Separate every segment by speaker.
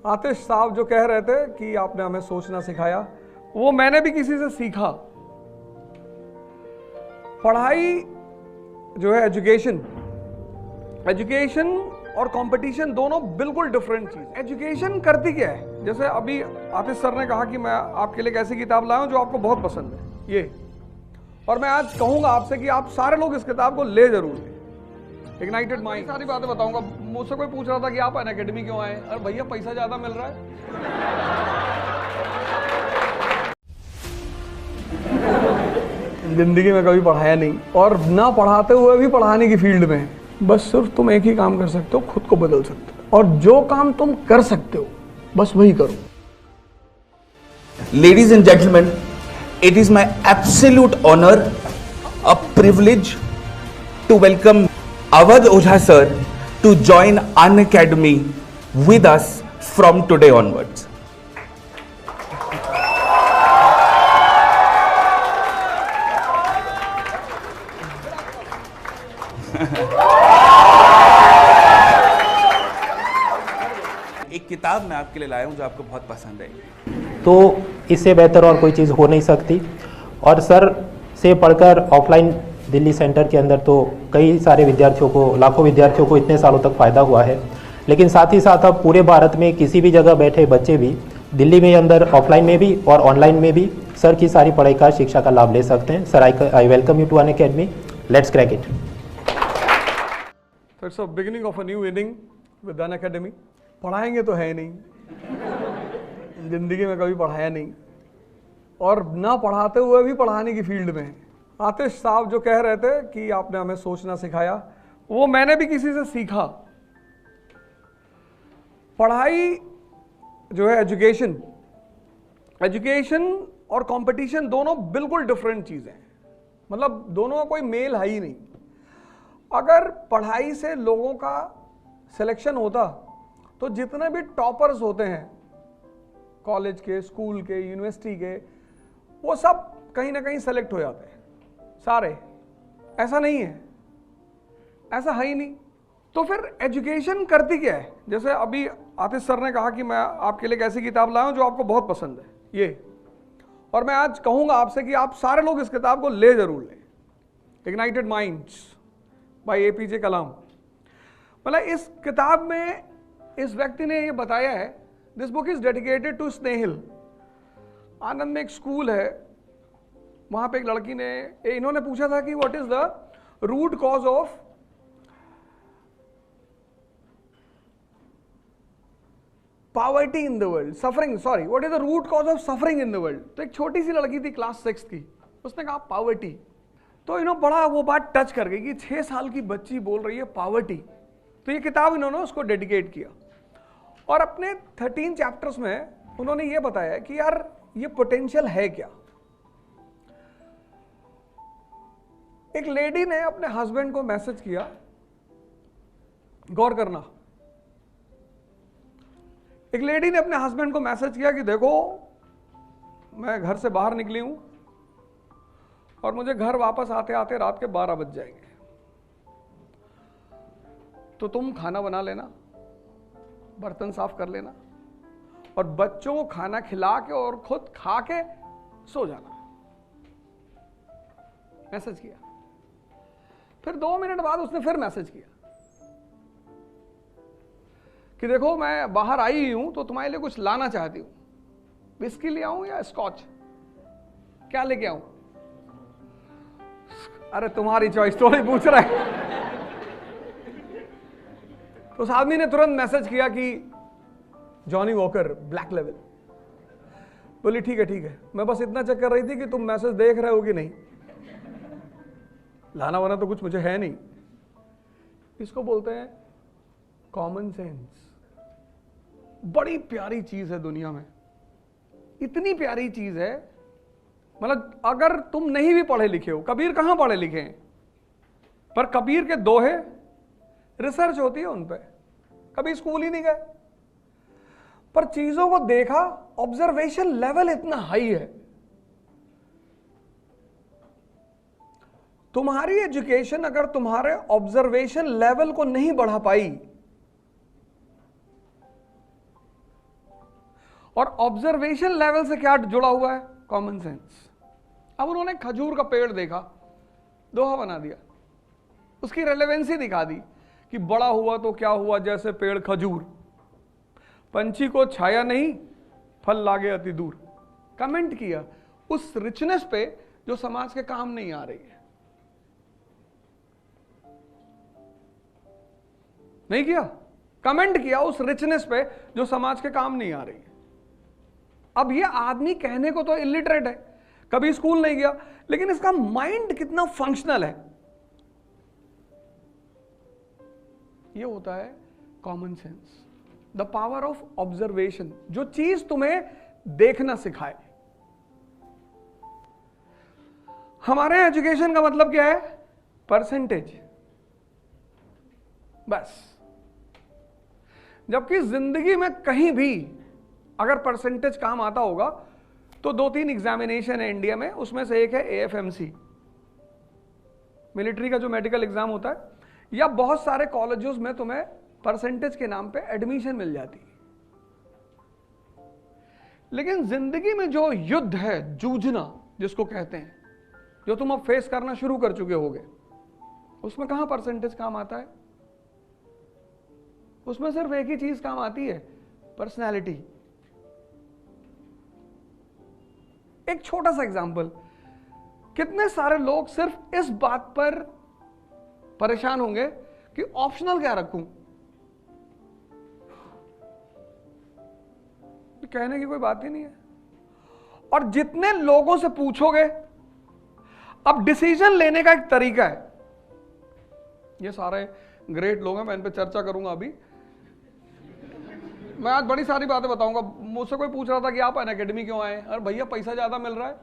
Speaker 1: आतिश साहब जो कह रहे थे कि आपने हमें सोचना सिखाया, वो मैंने भी किसी से सीखा। पढ़ाई जो है, एजुकेशन और कंपटीशन दोनों बिल्कुल डिफरेंट चीज। एजुकेशन करती क्या है? जैसे अभी आतिश सर ने कहा कि मैं आपके लिए एक ऐसी किताब लाया हूं जो आपको बहुत पसंद है, ये, और मैं आज कहूंगा आपसे कि आप सारे लोग इस किताब को ले जरूर लें। इग्नाइटेड माइंड, सारी बातें बताऊंगा। मुझसे कोई पूछ रहा था कि आप अनअकैडमी क्यों आए? अरे भैया, पैसा ज्यादा मिल रहा है। जिंदगी में कभी पढ़ाया नहीं, और ना पढ़ाते हुए भी पढ़ाने की फील्ड में। बस सिर्फ तुम एक ही काम कर सकते हो, खुद को बदल सकते हो, और जो काम तुम कर सकते हो बस वही करो।
Speaker 2: Ladies and gentlemen, it is my absolute honor, a privilege to welcome Awadh Ojha sir to join Unacademy with us from today onwards. एक किताब मैं आपके लिए लाया हूं जो आपको बहुत पसंद है,
Speaker 3: तो इससे बेहतर और कोई चीज़ हो नहीं सकती। और सर से पढ़कर ऑफलाइन दिल्ली सेंटर के अंदर तो कई सारे विद्यार्थियों को, लाखों विद्यार्थियों को इतने सालों तक फ़ायदा हुआ है, लेकिन साथ ही साथ अब पूरे भारत में किसी भी जगह बैठे बच्चे भी दिल्ली में अंदर ऑफलाइन में भी और ऑनलाइन में भी सर की सारी पढ़ाई का, शिक्षा का लाभ ले सकते हैं। Sir, I welcome you to Unacademy. Let's crack it.
Speaker 1: It's a beginning of a new inning with Unacademy. पढ़ाएंगे तो है नहीं, जिंदगी में कभी पढ़ाया नहीं, और ना पढ़ाते हुए भी पढ़ाने की फील्ड में। आतिश साहब जो कह रहे थे कि आपने हमें सोचना सिखाया, वो मैंने भी किसी से सीखा। पढ़ाई जो है, एजुकेशन और कंपटीशन दोनों बिल्कुल डिफरेंट चीजें हैं। मतलब दोनों का कोई मेल है ही नहीं। अगर पढ़ाई से लोगों का सिलेक्शन होता तो जितने भी टॉपर्स होते हैं कॉलेज के, स्कूल के, यूनिवर्सिटी के, वो सब कहीं ना कहीं सेलेक्ट हो जाते हैं सारे। ऐसा नहीं है, ऐसा है ही नहीं। तो फिर एजुकेशन करती क्या है? जैसे अभी आतिश सर ने कहा कि मैं आपके लिए एक ऐसी किताब लाया हूं जो आपको बहुत पसंद है, ये, और मैं आज कहूंगा आपसे कि आप सारे लोग इस किताब को ले जरूर लें। इग्नाइटेड माइंड्स बाय APJ कलाम। मतलब इस किताब में इस व्यक्ति ने ये बताया है, this book is dedicated to Snehil. Anand में एक स्कूल है, वहां पे एक लड़की ने, इन्होंने पूछा था कि what is the root cause of poverty in the world, suffering, sorry, what is the root cause of suffering in the world. तो एक छोटी सी लड़की थी क्लास 6 की, उसने कहा पॉवर्टी। तो इन्होंने बड़ा वो बात टच कर गई कि 6 साल की बच्ची बोल रही है पॉवर्टी। तो ये किताब इन्होंने उसको डेडिकेट किया, और अपने 13 चैप्टर्स में उन्होंने ये बताया कि यार ये पोटेंशियल है क्या। एक लेडी ने अपने हस्बैंड को मैसेज किया, गौर करना, एक लेडी ने अपने हस्बैंड को मैसेज किया कि देखो मैं घर से बाहर निकली हूं और मुझे घर वापस आते आते रात के 12 बज जाएंगे, तो तुम खाना बना लेना, बर्तन साफ कर लेना, और बच्चों को खाना खिला के और खुद खा के सो जाना। मैसेज किया। फिर 2 मिनट बाद उसने फिर मैसेज किया कि देखो मैं बाहर आई ही हूं तो तुम्हारे लिए कुछ लाना चाहती हूं, विस्की ले आऊं या स्कॉच, क्या लेके आऊं? अरे तुम्हारी चॉइस, तो नहीं पूछ रहा है। तो उस आदमी ने तुरंत मैसेज किया कि जॉनी वॉकर ब्लैक लेवल। बोली ठीक है, मैं बस इतना चेक कर रही थी कि तुम मैसेज देख रहे हो कि नहीं, लाना वाना तो कुछ मुझे है नहीं। इसको बोलते हैं कॉमन सेंस। बड़ी प्यारी चीज है दुनिया में, इतनी प्यारी चीज है। मतलब अगर तुम नहीं भी पढ़े लिखे हो, कबीर कहां पढ़े लिखे हैं, पर कबीर के दोहे रिसर्च होती है उन पे, कभी स्कूल ही नहीं गए, पर चीजों को देखा, ऑब्जर्वेशन लेवल इतना हाई है। तुम्हारी एजुकेशन अगर तुम्हारे ऑब्जर्वेशन लेवल को नहीं बढ़ा पाई और ऑब्जर्वेशन लेवल से क्या जुड़ा हुआ है? Common sense. अब उन्होंने खजूर का पेड़ देखा, दोहा बना दिया, उसकी रेलेवेंसी दिखा दी कि बड़ा हुआ तो क्या हुआ, जैसे पेड़ खजूर, पंछी को छाया नहीं, फल लागे अति दूर। कमेंट किया उस रिचनेस पे जो समाज के काम नहीं आ रही है। नहीं किया? कमेंट किया उस रिचनेस पे जो समाज के काम नहीं आ रही है। अब ये आदमी कहने को तो इलिटरेट है, कभी स्कूल नहीं गया, लेकिन इसका माइंड कितना फंक्शनल है। ये होता है common sense, the power of observation, जो चीज तुम्हें देखना सिखाए। हमारे एजुकेशन का मतलब क्या है? परसेंटेज, बस। जबकि जिंदगी में कहीं भी अगर परसेंटेज काम आता होगा तो 2-3 एग्जामिनेशन है इंडिया में, उसमें से एक है AFMC, मिलिट्री का जो मेडिकल एग्जाम होता है, या बहुत सारे कॉलेजेस में तुम्हें परसेंटेज के नाम पे एडमिशन मिल जाती है। लेकिन जिंदगी में जो युद्ध है, जूझना जिसको कहते हैं, जो तुम अब फेस करना शुरू कर चुके होगे, उसमें कहां परसेंटेज काम आता है? उसमें सिर्फ एक ही चीज काम आती है, पर्सनैलिटी। एक छोटा सा एग्जांपल, कितने सारे लोग सिर्फ इस बात पर परेशान होंगे कि ऑप्शनल क्या रखूं। कहने की कोई बात ही नहीं है। और जितने लोगों से पूछोगे, अब डिसीजन लेने का एक तरीका है। ये सारे ग्रेट लोग हैं, मैं इन पे चर्चा करूंगा अभी। मैं आज बड़ी सारी बातें बताऊंगा। मुझसे कोई पूछ रहा था कि आप अनअकैडमी क्यों आए? अरे भैया, पैसा ज्यादा मिल रहा है।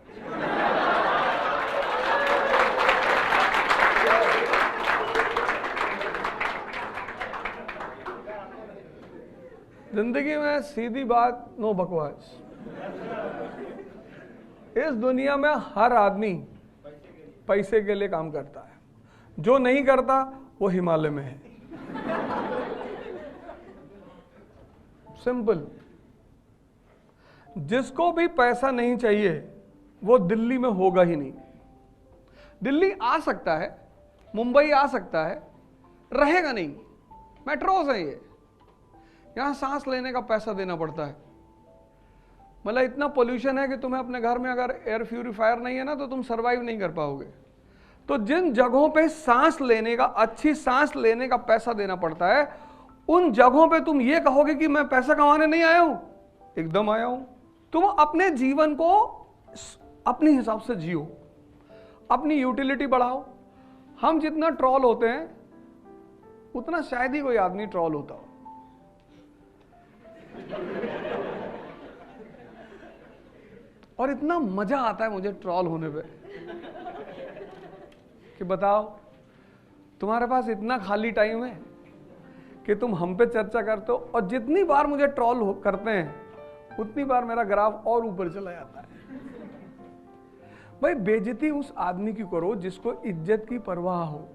Speaker 1: जिंदगी में सीधी बात, नो बकवास। इस दुनिया में हर आदमी पैसे के लिए काम करता है, जो नहीं करता वो हिमालय में है। सिंपल। जिसको भी पैसा नहीं चाहिए वो दिल्ली में होगा ही नहीं। दिल्ली आ सकता है, मुंबई आ सकता है, रहेगा नहीं। मेट्रोज है ये, यहां सांस लेने का पैसा देना पड़ता है। मतलब इतना पोल्यूशन है कि तुम्हें अपने घर में अगर एयर प्यूरिफायर नहीं है ना तो तुम सरवाइव नहीं कर पाओगे। तो जिन जगहों पे सांस लेने का, अच्छी सांस लेने का पैसा देना पड़ता है, उन जगहों पे तुम ये कहोगे कि मैं पैसा कमाने नहीं आया हूं। एकदम आया हूं। तुम अपने जीवन को अपने हिसाब से जियो, अपनी यूटिलिटी बढ़ाओ। हम जितना ट्रॉल होते हैं उतना शायद ही कोई आदमी ट्रॉल होता हो। और इतना मजा आता है मुझे ट्रॉल होने पे कि बताओ, तुम्हारे पास इतना खाली टाइम है कि तुम हम पे चर्चा करते हो, और जितनी बार मुझे ट्रॉल करते हैं उतनी बार मेरा ग्राफ और ऊपर चला जाता है। भाई, बेइज्जती उस आदमी की करो जिसको इज्जत की परवाह हो।